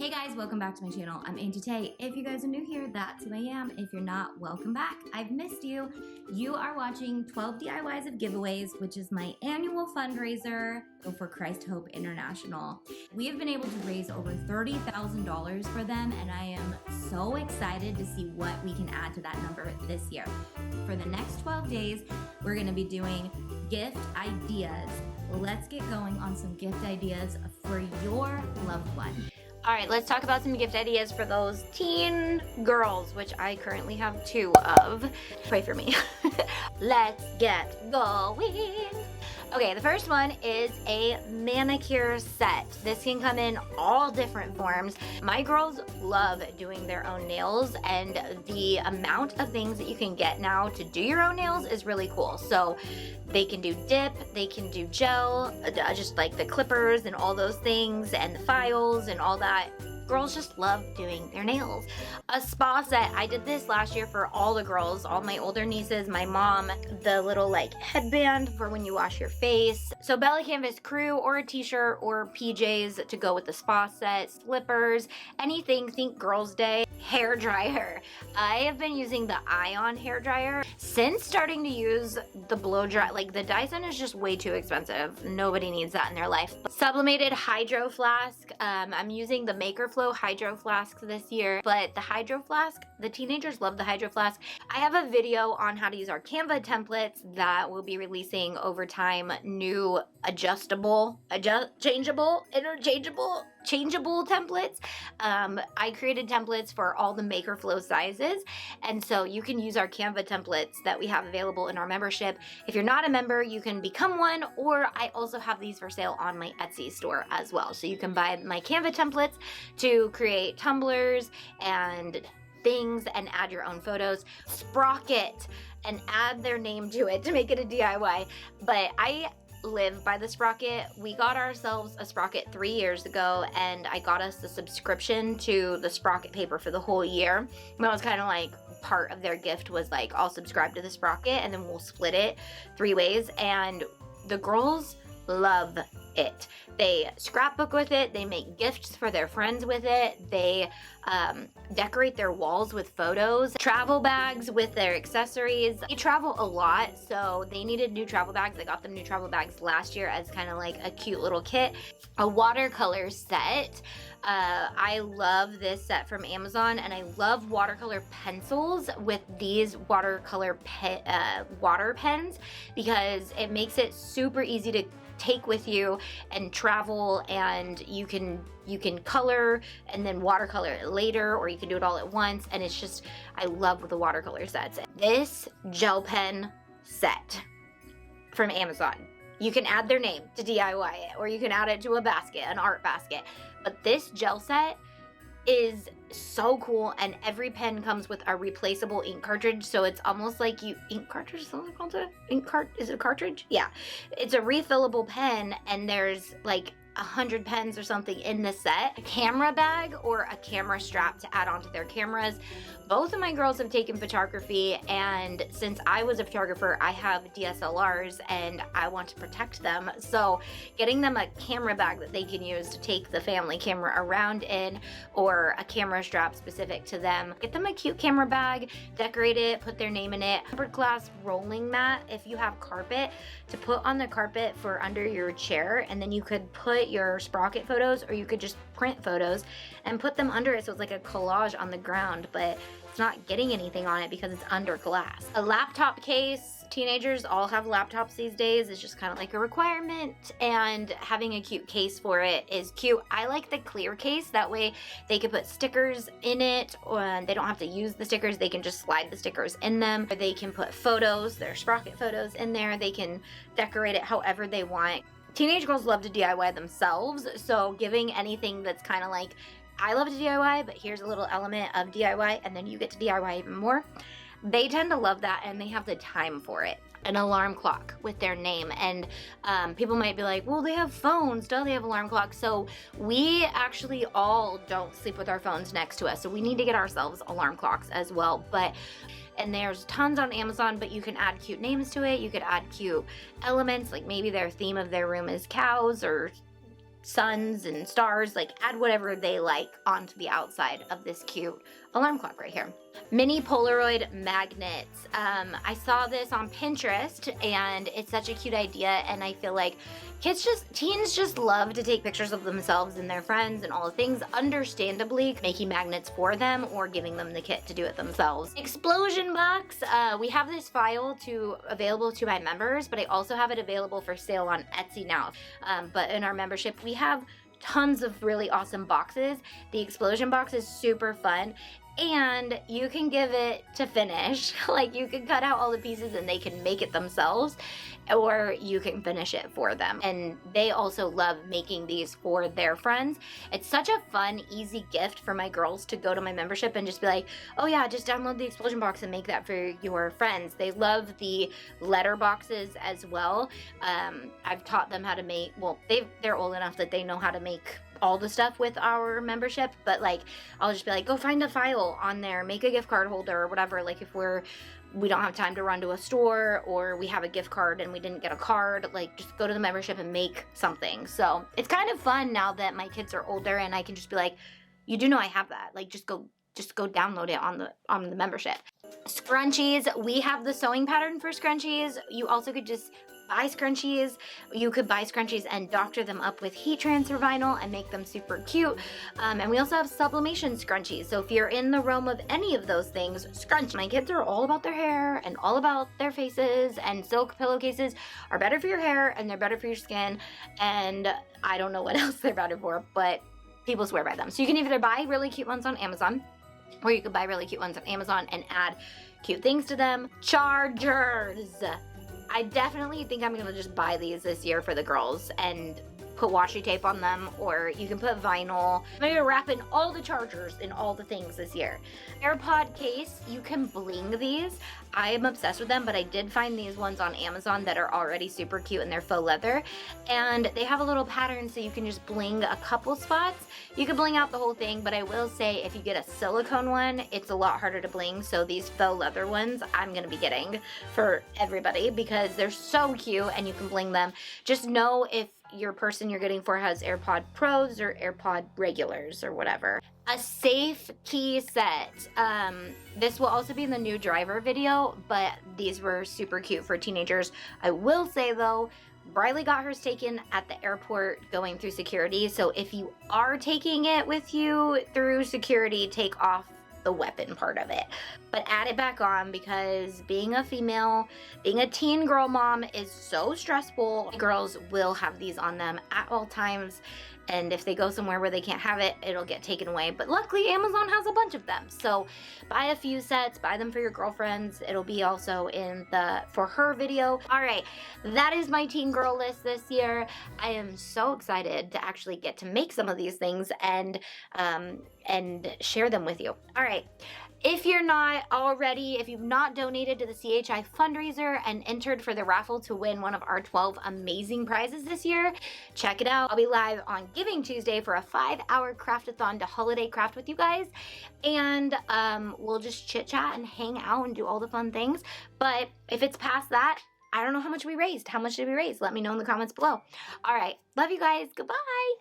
Hey guys, welcome back to my channel. I'm Auntie. If you guys are new here, that's who I am. If you're not, welcome back. I've missed you. You are watching 12 DIYs of giveaways, which is my annual fundraiser for Christ Hope International. We have been able to raise over $30,000 for them, and I am so excited to see what we can add to that number this year. For the next 12 days, we're going to be doing gift ideas. Let's get going on some gift ideas for your loved one. All right, let's talk about some gift ideas for those teen girls, which I currently have 2 of. Pray for me. Let's get going. Okay, the first one is a manicure set. This can come in all different forms. My girls love doing their own nails, and the amount of things that you can get now to do your own nails is really cool. So they can do dip, they can do gel, just like the clippers and all those things, and the files and all that. Girls just love doing their nails. A spa set. I did this last year for all the girls, all my older nieces, my mom, the little like headband for when you wash your face. So Bella Canvas crew or a t-shirt or PJs to go with the spa set, slippers, anything, think girls day. Hair dryer. I have been using the Ion hair dryer since starting to use the blow dry. Like the Dyson is just way too expensive. Nobody needs that in their life. Sublimated hydro flask. I'm using the Maker Flow hydro flask this year, but the hydro flask, the teenagers love the hydro flask. I have a video on how to use our Canva templates that we'll be releasing over time. New adjustable, changeable, interchangeable, changeable templates. I created templates for all the Maker Flow sizes, and so you can use our Canva templates that we have available in our membership. If you're not a member, you can become one, or I also have these for sale on my Etsy store as well. So you can buy my Canva templates to create tumblers and things and add your own photos. Sprocket and add their name to it to make it a DIY. But I live by the sprocket. We got ourselves a sprocket 3 years ago, and I got us the subscription to the sprocket paper for the whole year. And that was kind of like part of their gift, was like, I'll subscribe to the sprocket and then we'll split it 3 ways. And the girls love it. They scrapbook with it, they make gifts for their friends with it, they decorate their walls with photos, travel bags with their accessories. They travel a lot, so they needed new travel bags. I got them new travel bags last year as kind of like a cute little kit. A watercolor set. I love this set from Amazon, and I love watercolor pencils with these watercolor water pens, because it makes it super easy to take with you and travel, and you can color and then watercolor it later, or you can do it all at once. And it's just, I love the watercolor sets. This gel pen set from Amazon, you can add their name to DIY it, or you can add it to a basket, an art basket. But this gel set is so cool, and every pen comes with a replaceable ink cartridge, so it's almost like ink cartridge, something called it? Is it a cartridge? Yeah. It's a refillable pen, and there's like 100 pens or something in the set. A camera bag or a camera strap to add onto their cameras. Both of my girls have taken photography, and since I was a photographer, I have DSLRs and I want to protect them. So getting them a camera bag that they can use to take the family camera around in, or a camera strap specific to them. Get them a cute camera bag, decorate it, put their name in it. Tempered glass rolling mat, if you have carpet, to put on the carpet for under your chair, and then you could put your sprocket photos, or you could just print photos and put them under it, so it's like a collage on the ground, but it's not getting anything on it because it's under glass. A laptop case. Teenagers all have laptops these days. It's just kind of like a requirement, and having a cute case for it is cute. I like the clear case. That way they can put stickers in it, or they don't have to use the stickers. They can just slide the stickers in them. Or they can put photos, their sprocket photos in there. They can decorate it however they want. Teenage girls love to DIY themselves, so giving anything that's kind of like, I love to DIY, but here's a little element of DIY, and then you get to DIY even more. They tend to love that, and they have the time for it. An alarm clock with their name, and people might be like, well, they have phones, don't they have alarm clocks? So we actually all don't sleep with our phones next to us, so we need to get ourselves alarm clocks as well. And there's tons on Amazon, but you can add cute names to it. You could add cute elements, like maybe their theme of their room is cows or suns and stars, like add whatever they like onto the outside of this cute alarm clock right here. Mini Polaroid magnets. I saw this on Pinterest and it's such a cute idea, and I feel like teens just love to take pictures of themselves and their friends and all the things. Understandably, making magnets for them or giving them the kit to do it themselves. Explosion box. We have this file available to my members, but I also have it available for sale on Etsy now. But in our membership, we have tons of really awesome boxes. The explosion box is super fun, and you can give it to finish. Like, you can cut out all the pieces and they can make it themselves, or you can finish it for them. And they also love making these for their friends. It's such a fun, easy gift for my girls to go to my membership and just be like, oh yeah, just download the explosion box and make that for your friends. They love the letter boxes as well. I've taught them how to make, well, they're old enough that they know how to make all the stuff with our membership, but like, I'll just be like, go find a file on there, make a gift card holder or whatever. Like, if we don't have time to run to a store, or we have a gift card and we didn't get a card, like, just go to the membership and make something. So it's kind of fun now that my kids are older and I can just be like, you do know I have that, like, just go download it on the membership. Scrunchies. We have the sewing pattern for scrunchies. You also could just buy scrunchies. You could buy scrunchies and doctor them up with heat transfer vinyl and make them super cute. And we also have sublimation scrunchies. So if you're in the realm of any of those things, scrunch. My kids are all about their hair and all about their faces, and silk pillowcases are better for your hair and they're better for your skin. And I don't know what else they're better for, but people swear by them. So you can either buy really cute ones on Amazon, or you could buy really cute ones on Amazon and add cute things to them. Chargers. I definitely think I'm gonna just buy these this year for the girls and put washi tape on them, or you can put vinyl. I'm gonna wrap in all the chargers in all the things this year. AirPod case, you can bling these. I am obsessed with them, but I did find these ones on Amazon that are already super cute, and they're faux leather. And they have a little pattern so you can just bling a couple spots. You can bling out the whole thing, but I will say if you get a silicone one, it's a lot harder to bling. So these faux leather ones I'm gonna be getting for everybody because they're so cute and you can bling them. Just know if your person you're getting for has AirPod Pros or AirPod regulars or whatever. A safe key set. This will also be in the new driver video, but these were super cute for teenagers. I will say though, Briley got hers taken at the airport going through security. So if you are taking it with you through security, take off the weapon part of it, but add it back on, because being a female, being a teen girl mom is so stressful. Girls will have these on them at all times, and if they go somewhere where they can't have it, it'll get taken away. But luckily Amazon has a bunch of them, so buy a few sets, buy them for your girlfriends. It'll be also in the for her video. All right, that is my teen girl list this year. I am so excited to actually get to make some of these things and share them with you. All right. If you're not already, if you've not donated to the CHI fundraiser and entered for the raffle to win one of our 12 amazing prizes this year, check it out. I'll be live on Giving Tuesday for a 5-hour craftathon to holiday craft with you guys. And we'll just chit chat and hang out and do all the fun things. But if it's past that, I don't know how much we raised. How much did we raise? Let me know in the comments below. All right. Love you guys. Goodbye.